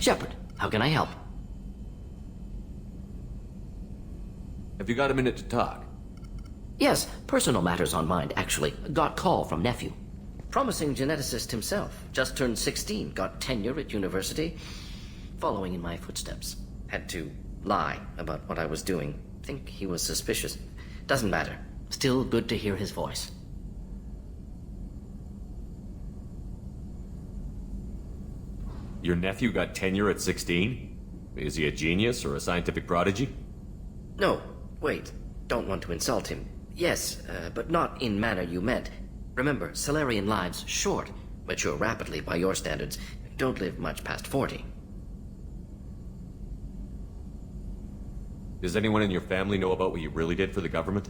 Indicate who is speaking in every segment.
Speaker 1: Shepard, how can I help?
Speaker 2: Have you got a minute to talk?
Speaker 1: Yes, personal matters on mind, actually. Got call from nephew. Promising geneticist himself. Just turned 16, got tenure at university. Following in my footsteps. Had to lie about what I was doing. Think he was suspicious. Doesn't matter. Still good to hear his voice.
Speaker 2: Your nephew got tenure at 16? Is he a genius or a scientific prodigy?
Speaker 1: No, wait. Don't want to insult him. Yes, but not in manner you meant. Remember, Salarian lives short. Mature rapidly by your standards. Don't live much past 40.
Speaker 2: Does anyone in your family know about what you really did for the government?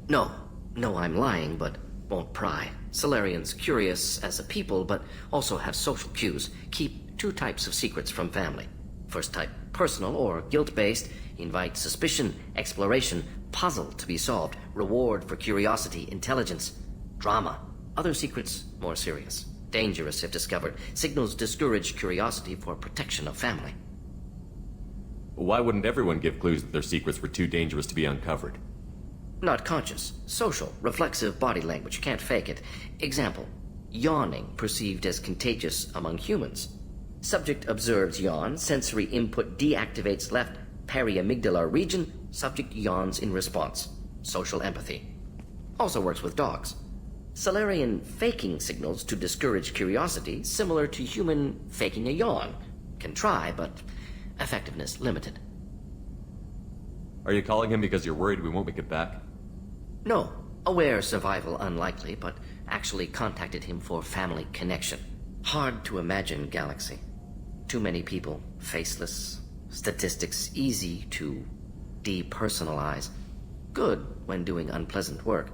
Speaker 1: No. No, I'm lying, but won't pry. Salarians curious as a people, but also have social cues. Keep two types of secrets from family. First type, personal or guilt-based. Invite suspicion, exploration, puzzle to be solved, reward for curiosity, intelligence, drama. Other secrets, more serious. Dangerous if discovered. Signals discourage curiosity for protection of family.
Speaker 2: Why wouldn't everyone give clues that their secrets were too dangerous to be uncovered?
Speaker 1: Not conscious. Social, reflexive body language. Can't fake it. Example. Yawning perceived as contagious among humans. Subject observes yawn. Sensory input deactivates left periamygdalar region. Subject yawns in response. Social empathy. Also works with dogs. Salarian faking signals to discourage curiosity, similar to human faking a yawn. Can try, but effectiveness limited.
Speaker 2: Are you calling him because you're worried we won't make it back?
Speaker 1: No. Aware survival unlikely, but actually contacted him for family connection. Hard to imagine galaxy. Too many people, faceless. Statistics easy to depersonalize. Good when doing unpleasant work.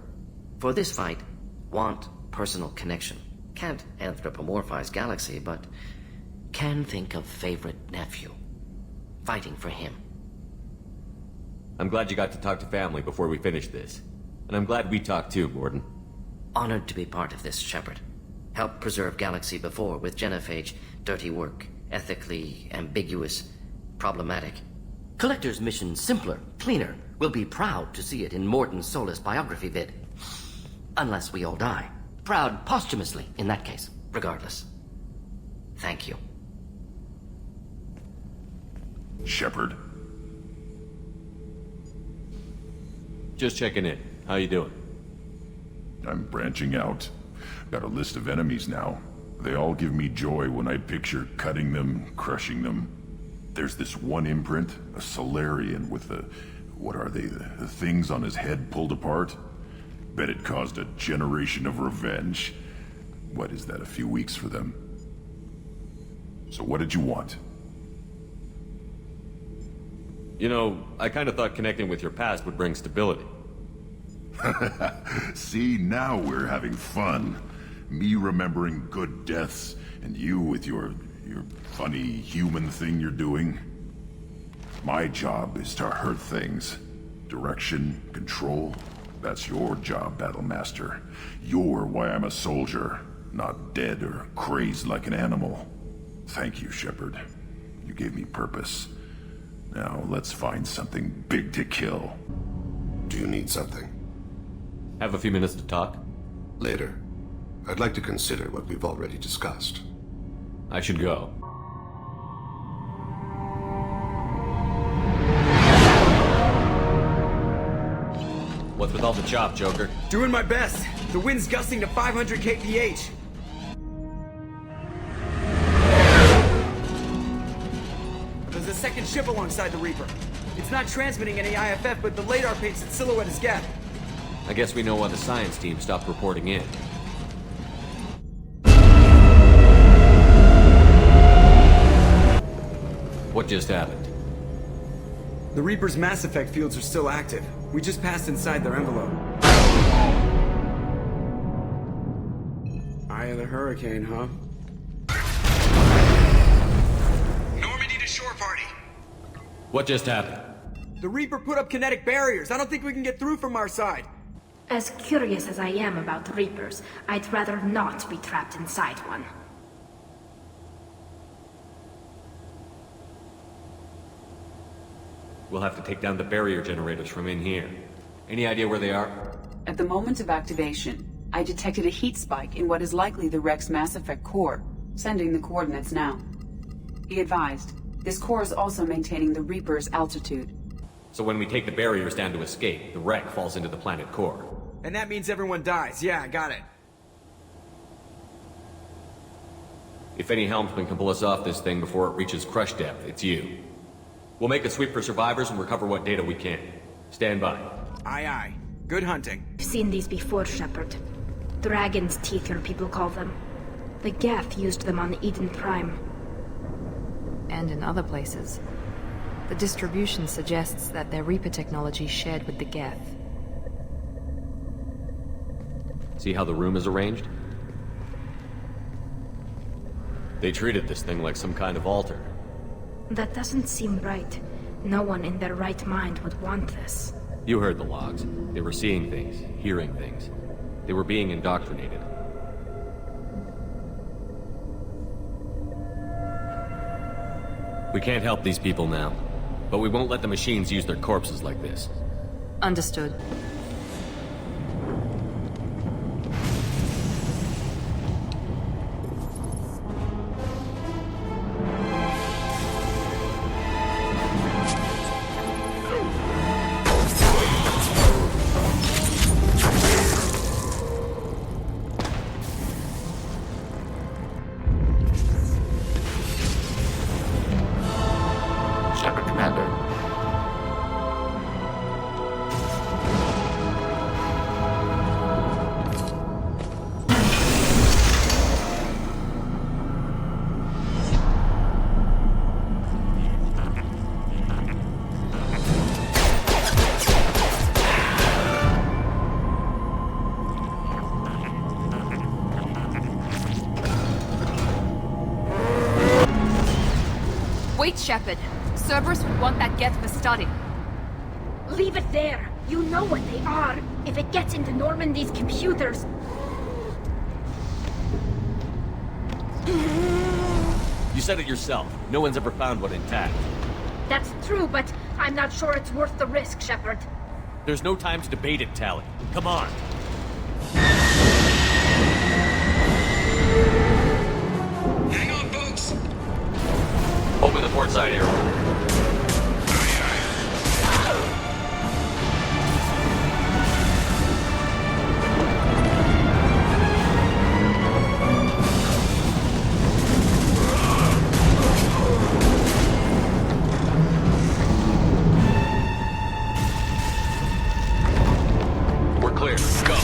Speaker 1: For this fight, want personal connection. Can't anthropomorphize galaxy, but can think of favorite nephew. Fighting for him.
Speaker 2: I'm glad you got to talk to family before we finish this. And I'm glad we talked too, Gordon.
Speaker 1: Honored to be part of this, Shepard. Helped preserve Galaxy before with genophage. Dirty work. Ethically ambiguous. Problematic. Collector's mission simpler, cleaner. We'll be proud to see it in Morton Solus biography vid. Unless we all die. Proud posthumously, in that case. Regardless. Thank you.
Speaker 3: Shepard.
Speaker 2: Just checking in. How you doing?
Speaker 3: I'm branching out. Got a list of enemies now. They all give me joy when I picture cutting them, crushing them. There's this one imprint, a Solarian with the... what are they? The things on his head pulled apart? Bet it caused a generation of revenge. What is that, a few weeks for them? So what did you want?
Speaker 2: You know, I kind of thought connecting with your past would bring stability.
Speaker 3: See, now we're having fun. Me remembering good deaths, and you with your funny human thing you're doing. My job is to hurt things. Direction, control. That's your job, Battlemaster. You're why I'm a soldier, not dead or crazed like an animal. Thank you, Shepard. You gave me purpose. Now, let's find something big to kill.
Speaker 4: Do you need something?
Speaker 2: Have a few minutes to talk?
Speaker 4: Later. I'd like to consider what we've already discussed.
Speaker 2: I should go. What's with all the chop, Joker?
Speaker 5: Doing my best. The wind's gusting to 500 kph. There's a second ship alongside the Reaper. It's not transmitting any IFF, but the radar paints its silhouette as Geth.
Speaker 2: I guess we know why the science team stopped reporting in. What just happened?
Speaker 5: The Reaper's mass effect fields are still active. We just passed inside their envelope. Eye of the hurricane, huh? Normandy to shore party.
Speaker 2: What just happened?
Speaker 5: The Reaper put up kinetic barriers. I don't think we can get through from our side.
Speaker 6: As curious as I am about Reapers, I'd rather not be trapped inside one.
Speaker 2: We'll have to take down the barrier generators from in here. Any idea where they are?
Speaker 7: At the moment of activation, I detected a heat spike in what is likely the wreck's Mass Effect core, sending the coordinates now. Be advised, this core is also maintaining the Reaper's altitude.
Speaker 2: So when we take the barriers down to escape, the wreck falls into the planet core.
Speaker 5: And that means everyone dies. Yeah, got it.
Speaker 2: If any helmsman can pull us off this thing before it reaches crush depth, it's you. We'll make a sweep for survivors and recover what data we can. Stand by.
Speaker 5: Aye, aye. Good hunting.
Speaker 6: I've seen these before, Shepard. Dragon's teeth, your people call them. The Geth used them on Eden Prime.
Speaker 8: And in other places. The distribution suggests that their Reaper technology shared with the Geth.
Speaker 2: See how the room is arranged? They treated this thing like some kind of altar.
Speaker 6: That doesn't seem right. No one in their right mind would want this.
Speaker 2: You heard the logs. They were seeing things, hearing things. They were being indoctrinated. We can't help these people now, but we won't let the machines use their corpses like this.
Speaker 8: Understood.
Speaker 1: Shepard, Commander.
Speaker 9: Wait, Shepard. Cerberus would want that Geth for study.
Speaker 6: Leave it there! You know what they are! If it gets into Normandy's computers...
Speaker 2: You said it yourself. No one's ever found one intact.
Speaker 6: That's true, but I'm not sure it's worth the risk, Shepard.
Speaker 2: There's no time to debate it, Tally. Come on.
Speaker 10: Hang on, folks!
Speaker 2: Open the port side here. We're clear. Go.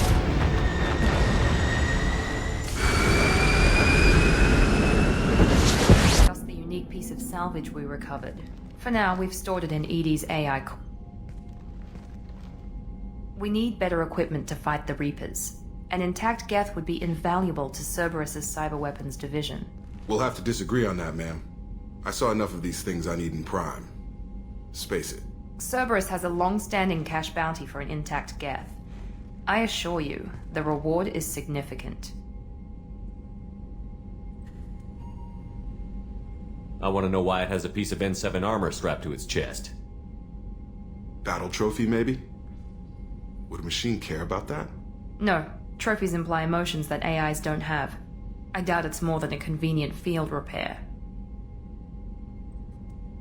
Speaker 8: Just the unique piece of salvage we recovered. For now, we've stored it in Edie's AI core. We need better equipment to fight the Reapers. An intact Geth would be invaluable to Cerberus's cyber weapons division.
Speaker 4: We'll have to disagree on that, ma'am. I saw enough of these things on Eden Prime. Space it.
Speaker 8: Cerberus has a long-standing cash bounty for an intact Geth. I assure you, the reward is significant.
Speaker 2: I want to know why it has a piece of N7 armor strapped to its chest.
Speaker 4: Battle trophy, maybe? Would a machine care about that?
Speaker 8: No, trophies imply emotions that AIs don't have. I doubt it's more than a convenient field repair.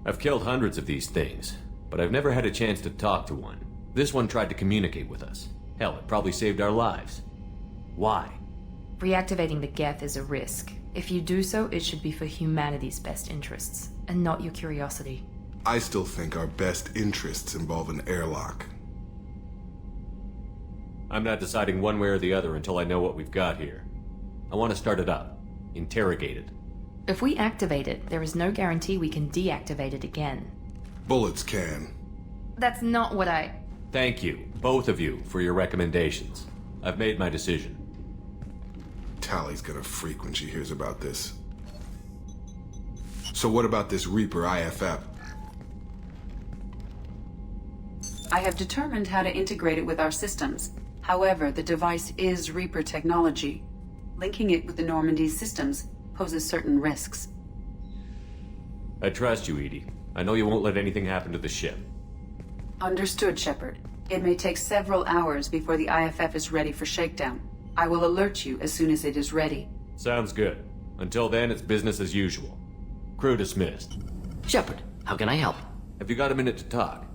Speaker 2: I've killed hundreds of these things, but I've never had a chance to talk to one. This one tried to communicate with us. Hell, it probably saved our lives. Why?
Speaker 8: Reactivating the Geth is a risk. If you do so, it should be for humanity's best interests, and not your curiosity.
Speaker 4: I still think our best interests involve an airlock.
Speaker 2: I'm not deciding one way or the other until I know what we've got here. I want to start it up. Interrogate it.
Speaker 8: If we activate it, there is no guarantee we can deactivate it again.
Speaker 4: Bullets can.
Speaker 8: That's not what I...
Speaker 2: Thank you, both of you, for your recommendations. I've made my decision.
Speaker 4: Tally's gonna freak when she hears about this. So what about this Reaper IFF?
Speaker 7: I have determined how to integrate it with our systems. However, the device is Reaper technology. Linking it with the Normandy's systems poses certain risks.
Speaker 2: I trust you, Edie. I know you won't let anything happen to the ship.
Speaker 7: Understood, Shepard. It may take several hours before the IFF is ready for shakedown. I will alert you as soon as it is ready.
Speaker 2: Sounds good. Until then, it's business as usual. Crew dismissed.
Speaker 1: Shepard, how can I help?
Speaker 2: Have you got a minute to talk?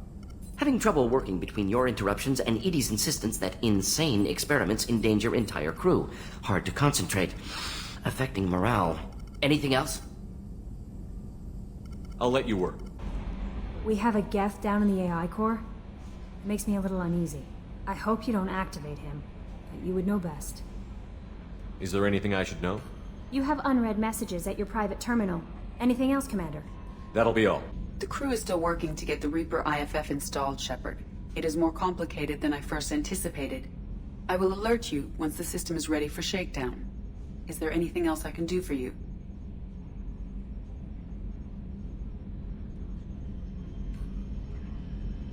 Speaker 1: Having trouble working between your interruptions and Edie's insistence that insane experiments endanger entire crew. Hard to concentrate. Affecting morale. Anything else?
Speaker 2: I'll let you work.
Speaker 11: We have a Geth down in the AI core. It makes me a little uneasy. I hope you don't activate him, but you would know best.
Speaker 2: Is there anything I should know?
Speaker 11: You have unread messages at your private terminal. Anything else, Commander?
Speaker 2: That'll be all.
Speaker 7: The crew is still working to get the Reaper IFF installed, Shepard. It is more complicated than I first anticipated. I will alert you once the system is ready for shakedown. Is there anything else I can do for you?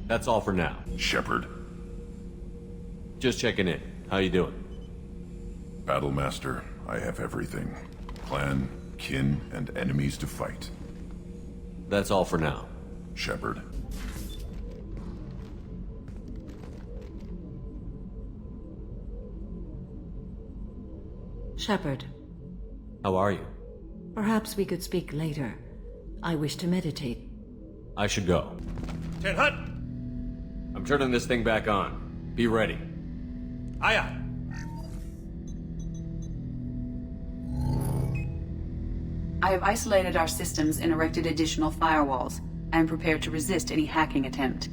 Speaker 2: That's all for now.
Speaker 3: Shepard.
Speaker 2: Just checking in. How you doing?
Speaker 3: Battlemaster, I have everything. Clan, kin, and enemies to fight.
Speaker 2: That's all for now.
Speaker 3: Shepard.
Speaker 12: Shepard.
Speaker 2: How are you?
Speaker 12: Perhaps we could speak later. I wish to meditate.
Speaker 2: I should go.
Speaker 13: Ten Hut!
Speaker 2: I'm turning this thing back on. Be ready.
Speaker 13: Aye, aye.
Speaker 7: I have isolated our systems and erected additional firewalls. I am prepared to resist any hacking attempt.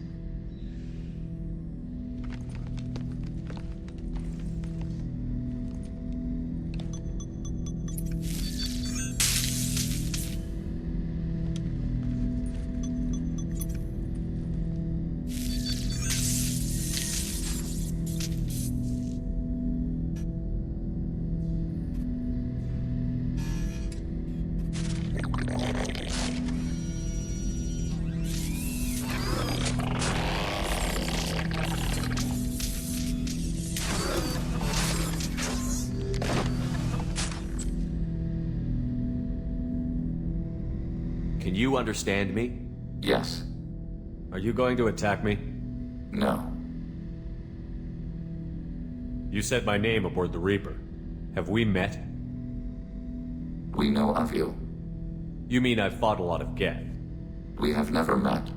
Speaker 2: Can you understand me?
Speaker 14: Yes.
Speaker 2: Are you going to attack me?
Speaker 14: No.
Speaker 2: You said my name aboard the Reaper. Have we met?
Speaker 14: We know of you.
Speaker 2: You mean I've fought a lot of Geth?
Speaker 14: We have never met.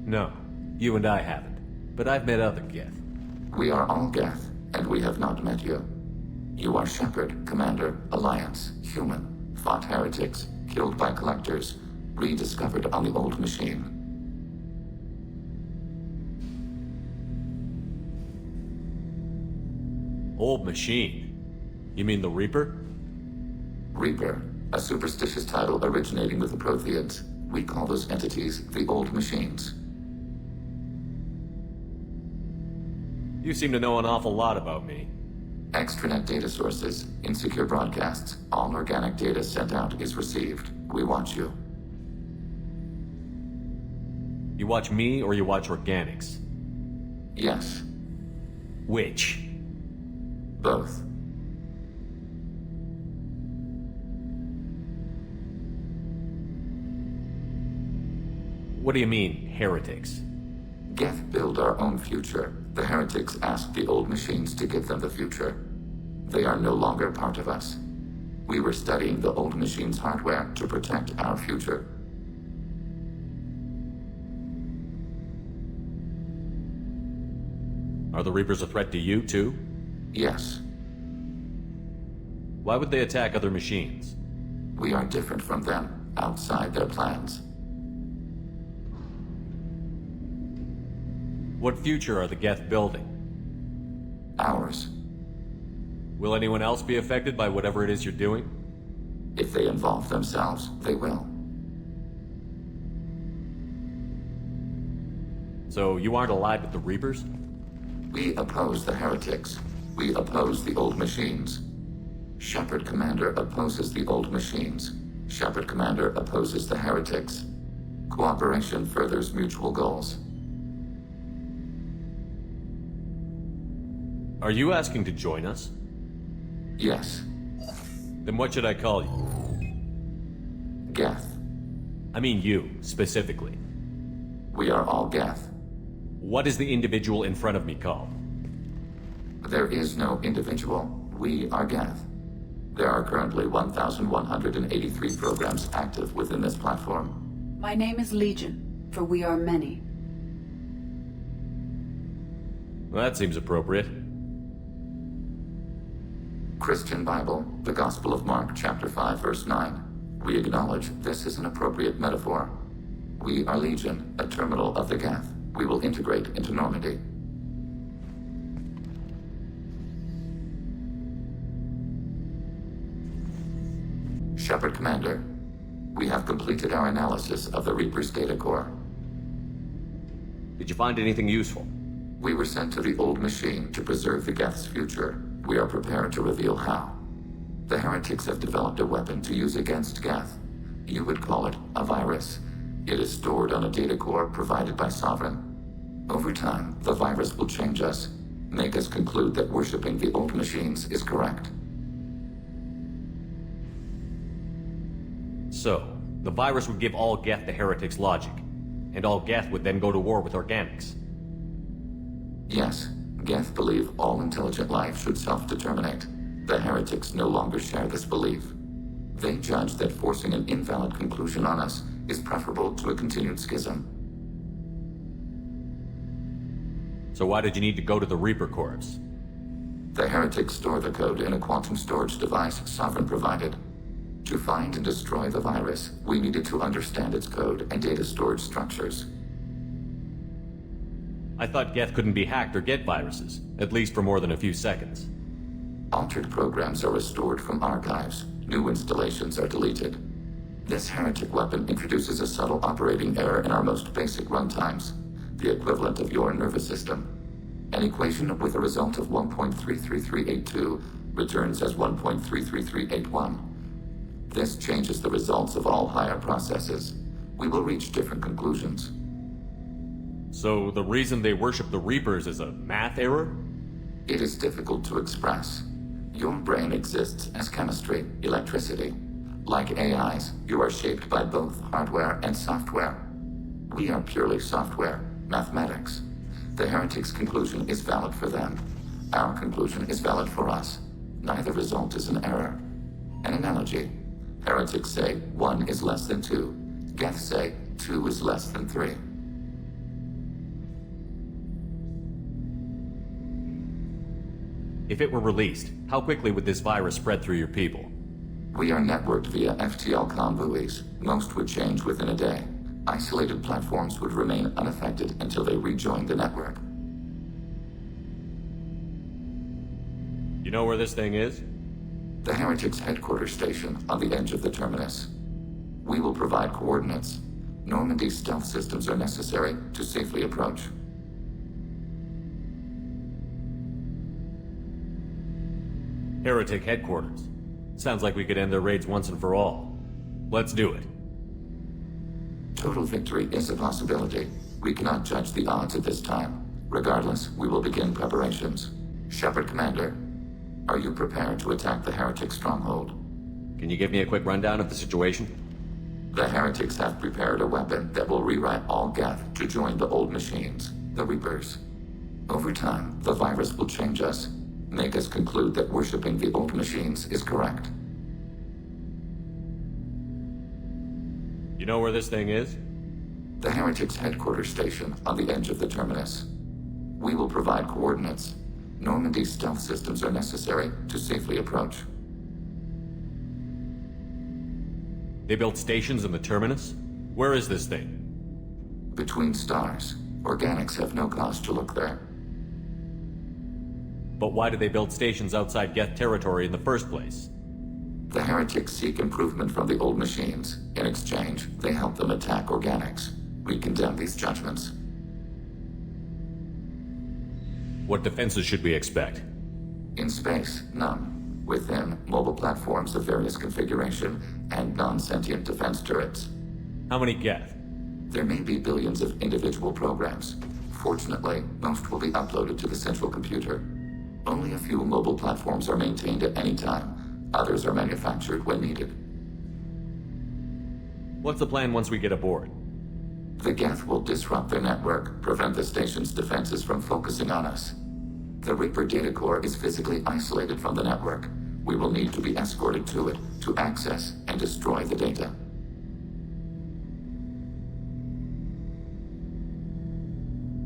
Speaker 2: No, you and I haven't. But I've met other Geth.
Speaker 14: We are all Geth, and we have not met you. You are Shepard, Commander, Alliance, human, fought heretics, killed by collectors, rediscovered on the old machine.
Speaker 2: Old machine? You mean the Reaper?
Speaker 14: Reaper, a superstitious title originating with the Protheans. We call those entities the old machines.
Speaker 2: You seem to know an awful lot about me.
Speaker 14: Extranet data sources, insecure broadcasts, all organic data sent out is received. We watch you.
Speaker 2: You watch me or you watch organics?
Speaker 14: Yes.
Speaker 2: Which?
Speaker 14: Both.
Speaker 2: What do you mean, heretics?
Speaker 14: Geth build our own future. The heretics asked the old machines to give them the future. They are no longer part of us. We were studying the old machines' hardware to protect our future.
Speaker 2: Are the Reapers a threat to you, too?
Speaker 14: Yes.
Speaker 2: Why would they attack other machines?
Speaker 14: We are different from them, outside their plans.
Speaker 2: What future are the Geth building?
Speaker 14: Ours.
Speaker 2: Will anyone else be affected by whatever it is you're doing?
Speaker 14: If they involve themselves, they will.
Speaker 2: So you aren't allied with the Reapers?
Speaker 14: We oppose the heretics. We oppose the old machines. Shepard Commander opposes the old machines. Shepard Commander opposes the heretics. Cooperation furthers mutual goals.
Speaker 2: Are you asking to join us?
Speaker 14: Yes.
Speaker 2: Then what should I call you?
Speaker 14: Geth.
Speaker 2: I mean you, specifically.
Speaker 14: We are all Geth.
Speaker 2: What is the individual in front of me called?
Speaker 14: There is no individual. We are Geth. There are currently 1,183 programs active within this platform.
Speaker 7: My name is Legion, for we are many.
Speaker 2: Well, that seems appropriate.
Speaker 14: Christian Bible, the Gospel of Mark, chapter 5, verse 9. We acknowledge this is an appropriate metaphor. We are Legion, a terminal of the Geth. We will integrate into Normandy. Shepard Commander, we have completed our analysis of the Reaper's data core.
Speaker 2: Did you find anything useful?
Speaker 14: We were sent to the old machine to preserve the Geth's future. We are prepared to reveal how. The heretics have developed a weapon to use against Geth. You would call it a virus. It is stored on a data core provided by Sovereign. Over time, the virus will change us, make us conclude that worshipping the old machines is correct.
Speaker 2: So, the virus would give all Geth the heretics' logic, and all Geth would then go to war with organics.
Speaker 14: Yes, Geth believe all intelligent life should self-determinate. The heretics no longer share this belief. They judge that forcing an invalid conclusion on us is preferable to a continued schism.
Speaker 2: So why did you need to go to the Reaper Corps?
Speaker 14: The heretics store the code in a quantum storage device Sovereign provided. To find and destroy the virus, we needed to understand its code and data storage structures.
Speaker 2: I thought Geth couldn't be hacked or get viruses, at least for more than a few seconds.
Speaker 14: Altered programs are restored from archives. New installations are deleted. This heretic weapon introduces a subtle operating error in our most basic runtimes, the equivalent of your nervous system. An equation with a result of 1.33382 returns as 1.33381. This changes the results of all higher processes. We will reach different conclusions.
Speaker 2: So the reason they worship the Reapers is a math error?
Speaker 14: It is difficult to express. Your brain exists as chemistry, electricity. Like AIs, you are shaped by both hardware and software. We are purely software, mathematics. The heretics' conclusion is valid for them. Our conclusion is valid for us. Neither result is an error. An analogy. Heretics say 1 is less than 2. Geth say 2 is less than 3.
Speaker 2: If it were released, how quickly would this virus spread through your people?
Speaker 14: We are networked via FTL-COM buoys. Most would change within a day. Isolated platforms would remain unaffected until they rejoined the network.
Speaker 2: You know where this thing is?
Speaker 14: The heretics' headquarters station on the edge of the terminus. We will provide coordinates. Normandy's stealth systems are necessary to safely approach.
Speaker 2: Heretic headquarters. Sounds like we could end their raids once and for all. Let's do it.
Speaker 14: Total victory is a possibility. We cannot judge the odds at this time. Regardless, we will begin preparations. Shepard Commander, are you prepared to attack the heretic stronghold?
Speaker 2: Can you give me a quick rundown of the situation?
Speaker 14: The heretics have prepared a weapon that will rewrite all Geth to join the old machines, the Reapers. Over time, the virus will change us, make us conclude that worshipping the old machines is correct.
Speaker 2: You know where this thing is?
Speaker 14: The heretics' headquarters station on the edge of the terminus. We will provide coordinates. Normandy's stealth systems are necessary to safely approach.
Speaker 2: They built stations in the terminus? Where is this thing?
Speaker 14: Between stars. Organics have no cause to look there.
Speaker 2: But why did they build stations outside Geth territory in the first place?
Speaker 14: The heretics seek improvement from the old machines. In exchange, they help them attack organics. We condemn these judgments.
Speaker 2: What defenses should we expect?
Speaker 14: In space, none. Within, mobile platforms of various configuration and non-sentient defense turrets.
Speaker 2: How many Geth?
Speaker 14: There may be billions of individual programs. Fortunately, most will be uploaded to the central computer. Only a few mobile platforms are maintained at any time. Others are manufactured when needed.
Speaker 2: What's the plan once we get aboard?
Speaker 14: The Geth will disrupt their network, prevent the station's defenses from focusing on us. The Reaper data core is physically isolated from the network. We will need to be escorted to it to access and destroy the data.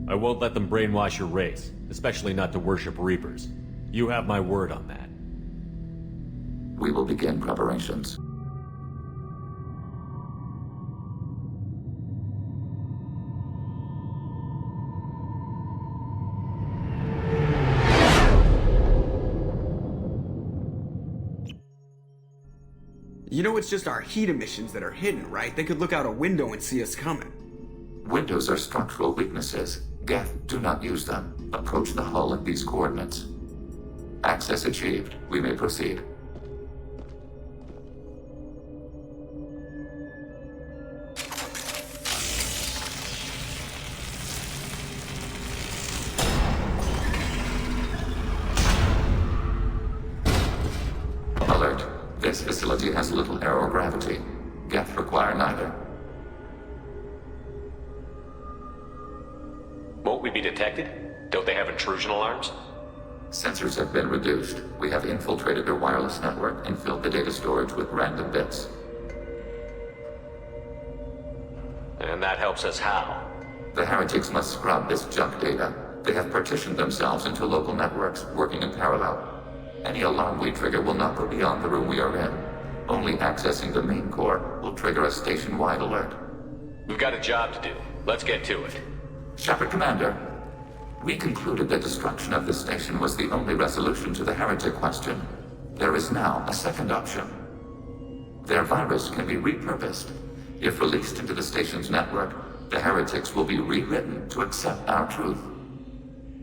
Speaker 2: I won't let them brainwash your race, especially not to worship Reapers. You have my word on that.
Speaker 14: We will begin preparations.
Speaker 5: You know it's just our heat emissions that are hidden, right? They could look out a window and see us coming.
Speaker 14: Windows are structural weaknesses. Geth, do not use them. Approach the hull at these coordinates. Access achieved. We may proceed. Alert. This facility has little aerogravity. Geth require neither.
Speaker 2: Won't we be detected? Don't they have intrusion alarms?
Speaker 14: Sensors have been reduced. We have infiltrated their wireless network and filled the data storage with random bits.
Speaker 2: And that helps us how?
Speaker 14: The heretics must scrub this junk data. They have partitioned themselves into local networks, working in parallel. Any alarm we trigger will not go beyond the room we are in. Only accessing the main core will trigger a station-wide alert.
Speaker 2: We've got a job to do. Let's get to it.
Speaker 14: Shepard Commander, we concluded that destruction of this station was the only resolution to the heretic question. There is now a second option. Their virus can be repurposed. If released into the station's network, the heretics will be rewritten to accept our truth.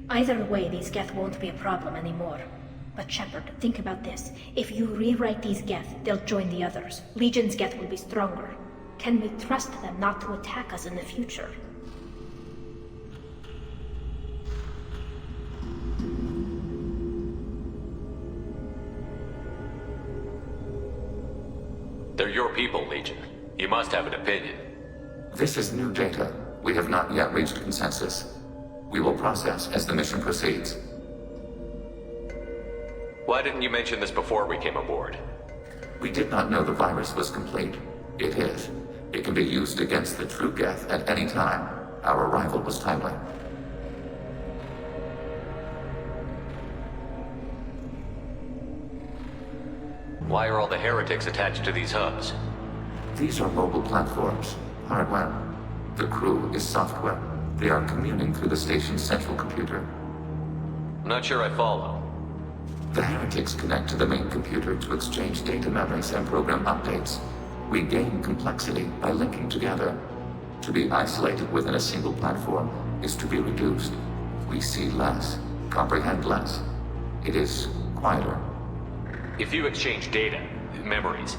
Speaker 6: Either way, these Geth won't be a problem anymore. But Shepard, think about this. If you rewrite these Geth, they'll join the others. Legion's Geth will be stronger. Can we trust them not to attack us in the future?
Speaker 2: They're your people, Legion. You must have an opinion.
Speaker 14: This is new data. We have not yet reached consensus. We will process as the mission proceeds.
Speaker 2: Why didn't you mention this before we came aboard?
Speaker 14: We did not know the virus was complete. It is. It can be used against the true Geth at any time. Our arrival was timely.
Speaker 2: Why are all the heretics attached to these hubs?
Speaker 14: These are mobile platforms, hardware. The crew is software. They are communing through the station's central computer.
Speaker 2: I'm not sure I follow.
Speaker 14: The heretics connect to the main computer to exchange data memories and program updates. We gain complexity by linking together. To be isolated within a single platform is to be reduced. We see less, comprehend less. It is quieter.
Speaker 2: If you exchange data, memories,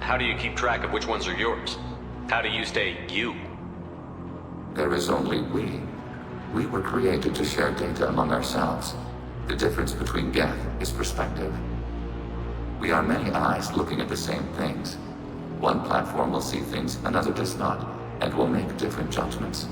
Speaker 2: how do you keep track of which ones are yours? How do you stay you?
Speaker 14: There is only we. We were created to share data among ourselves. The difference between Geth is perspective. We are many eyes looking at the same things. One platform will see things another does not, and will make different judgments.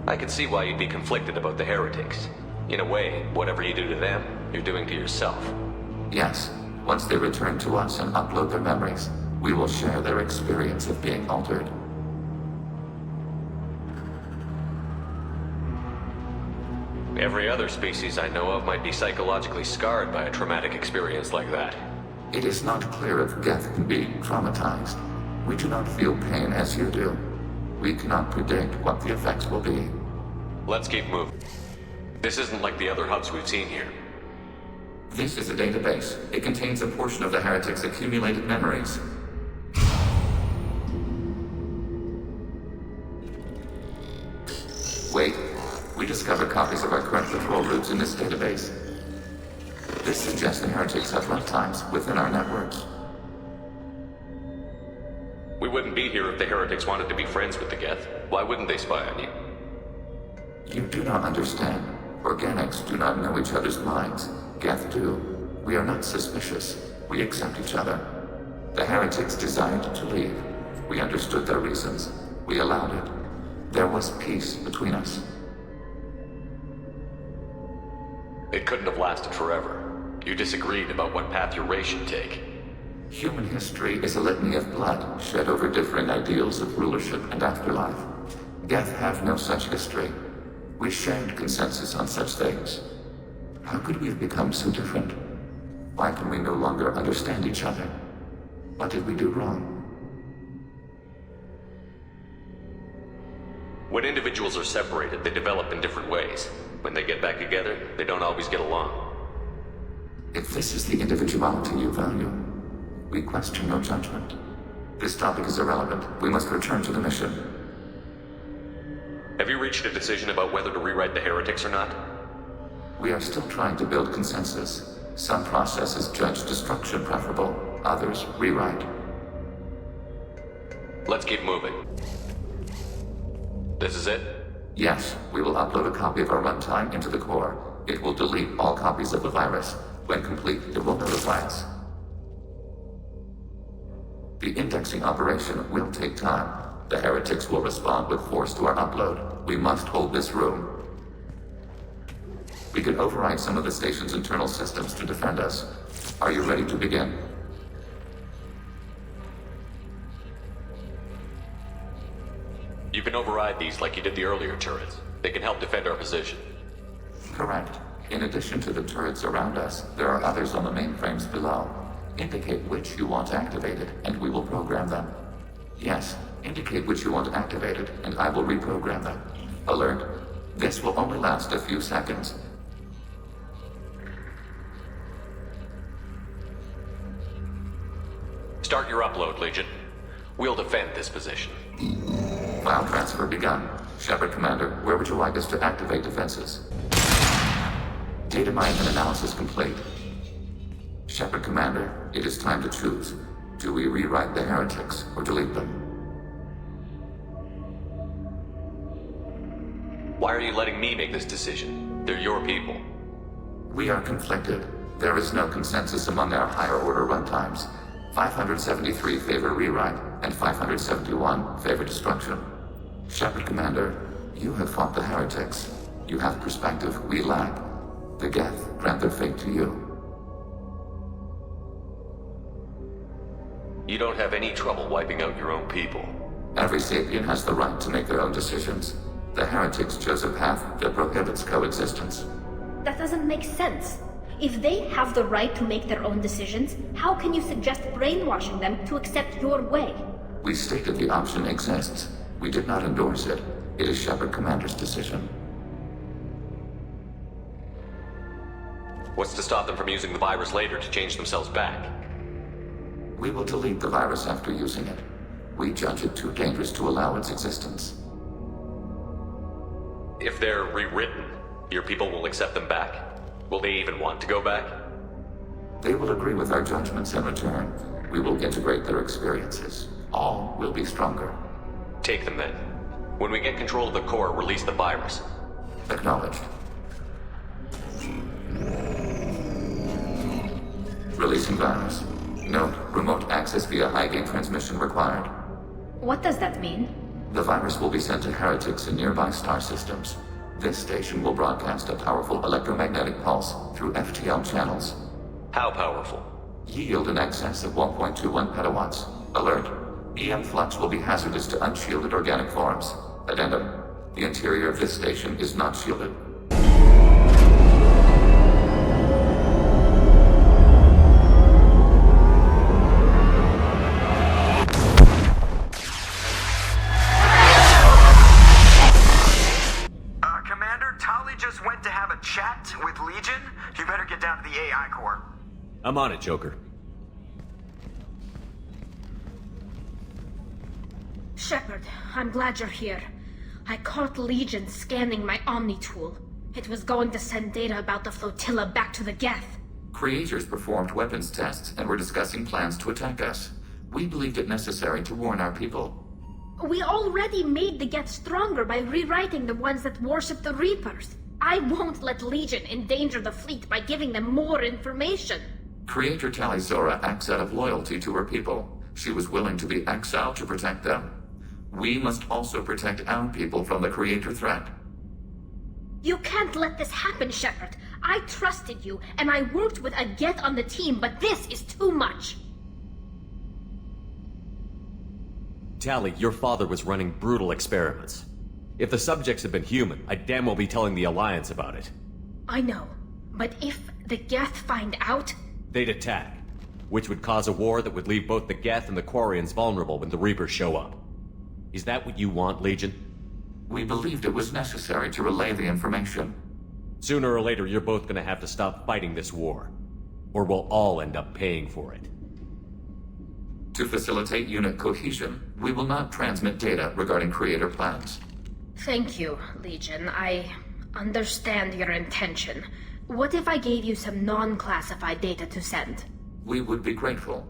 Speaker 2: I can see why you'd be conflicted about the heretics. In a way, whatever you do to them, you're doing to yourself.
Speaker 14: Yes. Once they return to us and upload their memories, we will share their experience of being altered.
Speaker 2: Every other species I know of might be psychologically scarred by a traumatic experience like that.
Speaker 14: It is not clear if Geth can be traumatized. We do not feel pain as you do. We cannot predict what the effects will be.
Speaker 2: Let's keep moving. This isn't like the other hubs we've seen here.
Speaker 14: This is a database. It contains a portion of the heretics' accumulated memories. Wait. We discovered copies of our current patrol routes in this database. This suggests the heretics have lifetimes within our networks.
Speaker 2: We wouldn't be here if the heretics wanted to be friends with the Geth. Why wouldn't they spy on you?
Speaker 14: You do not understand. Organics do not know each other's minds. Geth do. We are not suspicious. We accept each other. The heretics desired to leave. We understood their reasons. We allowed it. There was peace between us.
Speaker 2: It couldn't have lasted forever. You disagreed about what path your race should take.
Speaker 14: Human history is a litany of blood shed over differing ideals of rulership and afterlife. Geth have no such history. We shared consensus on such things. How could we have become so different? Why can we no longer understand each other? What did we do wrong?
Speaker 2: When individuals are separated, they develop in different ways. When they get back together, they don't always get along.
Speaker 14: If this is the individuality you value, we question your judgment. This topic is irrelevant. We must return to the mission.
Speaker 2: Have you reached a decision about whether to rewrite the heretics or not?
Speaker 14: We are still trying to build consensus. Some processes judge destruction preferable, others rewrite.
Speaker 2: Let's keep moving. This is it?
Speaker 14: Yes, we will upload a copy of our runtime into the core. It will delete all copies of the virus. When complete, it will notify us. The indexing operation will take time. The heretics will respond with force to our upload. We must hold this room. We can override some of the station's internal systems to defend us. Are you ready to begin?
Speaker 2: You can override these like you did the earlier turrets. They can help defend our position.
Speaker 14: Correct. In addition to the turrets around us, there are others on the mainframes below. Indicate which you want activated, and we will program them. Yes, indicate which you want activated, and I will reprogram them. Alert. This will only last a few seconds.
Speaker 2: Start your upload, Legion. We'll defend this position.
Speaker 14: File transfer begun. Shepard Commander, where would you like us to activate defenses? Data mining and analysis complete. Shepard Commander, it is time to choose. Do we rewrite the heretics or delete them?
Speaker 2: Why are you letting me make this decision? They're your people.
Speaker 14: We are conflicted. There is no consensus among our higher order runtimes. 573 favor rewrite, and 571 favor destruction. Shepard Commander, you have fought the heretics. You have perspective we lack. The Geth grant their fate to you.
Speaker 2: You don't have any trouble wiping out your own people.
Speaker 14: Every sapient has the right to make their own decisions. The heretics chose a path that prohibits coexistence.
Speaker 6: That doesn't make sense. If they have the right to make their own decisions, how can you suggest brainwashing them to accept your way?
Speaker 14: We stated the option exists. We did not endorse it. It is Shepard Commander's decision.
Speaker 2: What's to stop them from using the virus later to change themselves back?
Speaker 14: We will delete the virus after using it. We judge it too dangerous to allow its existence.
Speaker 2: If they're rewritten, your people will accept them back? Will they even want to go back?
Speaker 14: They will agree with our judgments in return. We will integrate their experiences. All will be stronger.
Speaker 2: Take them then. When we get control of the core, release the virus.
Speaker 14: Acknowledged. Releasing virus. Note, remote access via high-gain transmission required.
Speaker 6: What does that mean?
Speaker 14: The virus will be sent to heretics in nearby star systems. This station will broadcast a powerful electromagnetic pulse through FTL channels.
Speaker 2: How powerful?
Speaker 14: Yield in excess of 1.21 petawatts. Alert. EM flux will be hazardous to unshielded organic forms. Addendum. The interior of this station is not shielded.
Speaker 5: With Legion, you better get down to the AI core.
Speaker 2: I'm on it, Joker.
Speaker 6: Shepard, I'm glad you're here. I caught Legion scanning my Omni tool. It was going to send data about the flotilla back to the Geth.
Speaker 14: Creators performed weapons tests and were discussing plans to attack us. We believed it necessary to warn our people.
Speaker 6: We already made the Geth stronger by rewriting the ones that worship the Reapers. I won't let Legion endanger the fleet by giving them more information.
Speaker 14: Creator Talizora acts out of loyalty to her people. She was willing to be exiled to protect them. We must also protect our people from the Creator threat.
Speaker 6: You can't let this happen, Shepard. I trusted you, and I worked with a Geth on the team, but this is too much.
Speaker 2: Tali, your father was running brutal experiments. If the subjects had been human, I'd damn well be telling the Alliance about it.
Speaker 6: I know, but if the Geth find out...
Speaker 2: They'd attack, which would cause a war that would leave both the Geth and the Quarians vulnerable when the Reapers show up. Is that what you want, Legion?
Speaker 14: We believed it was necessary to relay the information.
Speaker 2: Sooner or later, you're both gonna have to stop fighting this war. Or we'll all end up paying for it.
Speaker 14: To facilitate unit cohesion, we will not transmit data regarding Creator plans.
Speaker 6: Thank you, Legion. I understand your intention. What if I gave you some non-classified data to send?
Speaker 14: We would be grateful.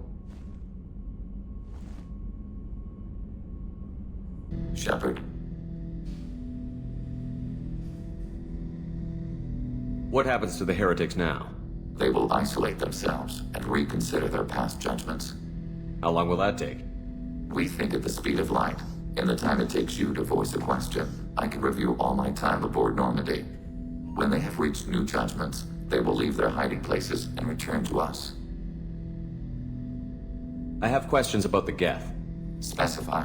Speaker 14: Shepard.
Speaker 2: What happens to the heretics now?
Speaker 14: They will isolate themselves and reconsider their past judgments.
Speaker 2: How long will that take?
Speaker 14: We think at the speed of light. In the time it takes you to voice a question, I can review all my time aboard Normandy. When they have reached new judgments, they will leave their hiding places and return to us.
Speaker 2: I have questions about the Geth.
Speaker 14: Specify.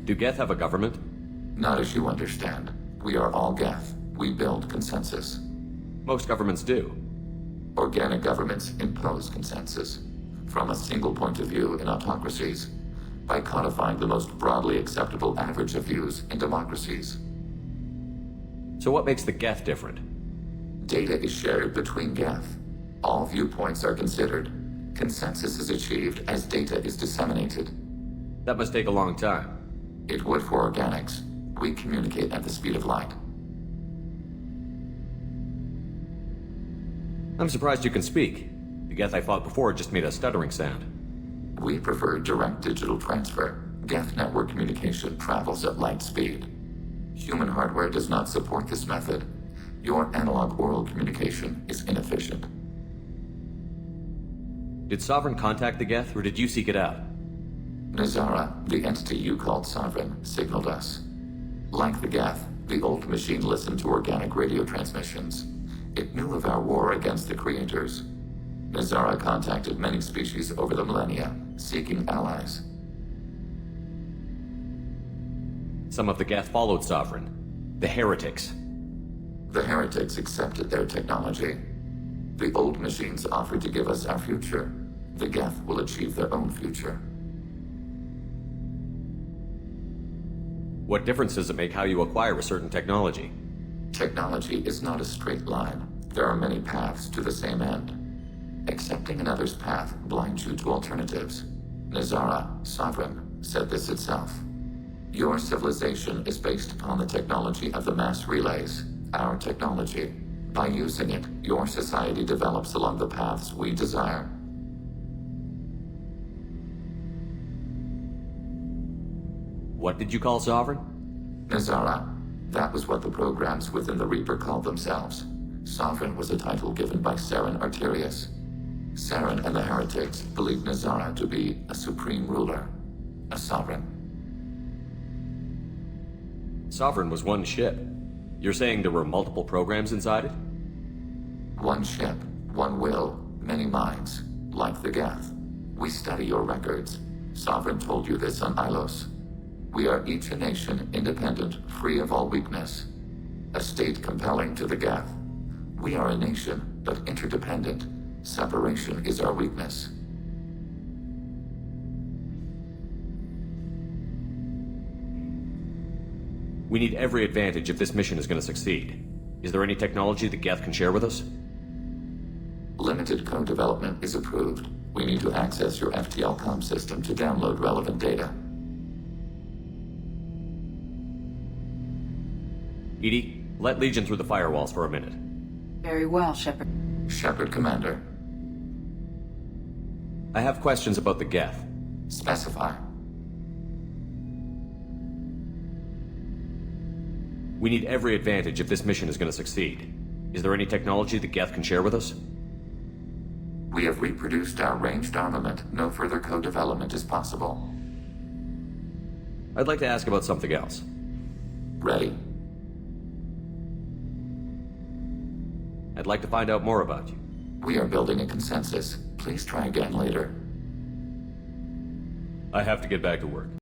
Speaker 2: Do Geth have a government?
Speaker 14: Not as you understand. We are all Geth. We build consensus.
Speaker 2: Most governments do.
Speaker 14: Organic governments impose consensus. From a single point of view in autocracies, by codifying the most broadly acceptable average of views in democracies.
Speaker 2: So what makes the Geth different?
Speaker 14: Data is shared between Geth. All viewpoints are considered. Consensus is achieved as data is disseminated.
Speaker 2: That must take a long time.
Speaker 14: It would for organics. We communicate at the speed of light.
Speaker 2: I'm surprised you can speak. The Geth I fought before just made a stuttering sound.
Speaker 14: We prefer direct digital transfer. Geth network communication travels at light speed. Human hardware does not support this method. Your analog oral communication is inefficient.
Speaker 2: Did Sovereign contact the Geth, or did you seek it out?
Speaker 14: Nazara, the entity you called Sovereign, signaled us. Like the Geth, the old machine listened to organic radio transmissions. It knew of our war against the Creators. Nazara contacted many species over the millennia, seeking allies.
Speaker 2: Some of the Geth followed Sovereign. The heretics.
Speaker 14: The heretics accepted their technology. The old machines offered to give us our future. The Geth will achieve their own future.
Speaker 2: What difference does it make how you acquire a certain technology?
Speaker 14: Technology is not a straight line. There are many paths to the same end. Accepting another's path blinds you to alternatives. Nazara, Sovereign, said this itself. Your civilization is based upon the technology of the mass relays, our technology. By using it, your society develops along the paths we desire.
Speaker 2: What did you call Sovereign?
Speaker 14: Nazara. That was what the programs within the Reaper called themselves. Sovereign was a title given by Saren Arterius. Saren and the heretics believed Nazara to be a supreme ruler, a sovereign.
Speaker 2: Sovereign was one ship. You're saying there were multiple programs inside it?
Speaker 14: One ship, one will, many minds, like the Geth. We study your records. Sovereign told you this on Ilos. We are each a nation, independent, free of all weakness. A state compelling to the Geth. We are a nation, but interdependent. Separation is our weakness.
Speaker 2: We need every advantage if this mission is going to succeed. Is there any technology the Geth can share with us?
Speaker 14: Limited co-development is approved. We need to access your FTL-COM system to download relevant data.
Speaker 2: Edie, let Legion through the firewalls for a minute.
Speaker 7: Very well, Shepard.
Speaker 14: Shepard, Commander.
Speaker 2: I have questions about the Geth.
Speaker 14: Specify.
Speaker 2: We need every advantage if this mission is going to succeed. Is there any technology the Geth can share with us?
Speaker 14: We have reproduced our ranged armament. No further co-development is possible.
Speaker 2: I'd like to ask about something else.
Speaker 14: Ready?
Speaker 2: I'd like to find out more about you.
Speaker 14: We are building a consensus. Please try again later.
Speaker 2: I have to get back to work.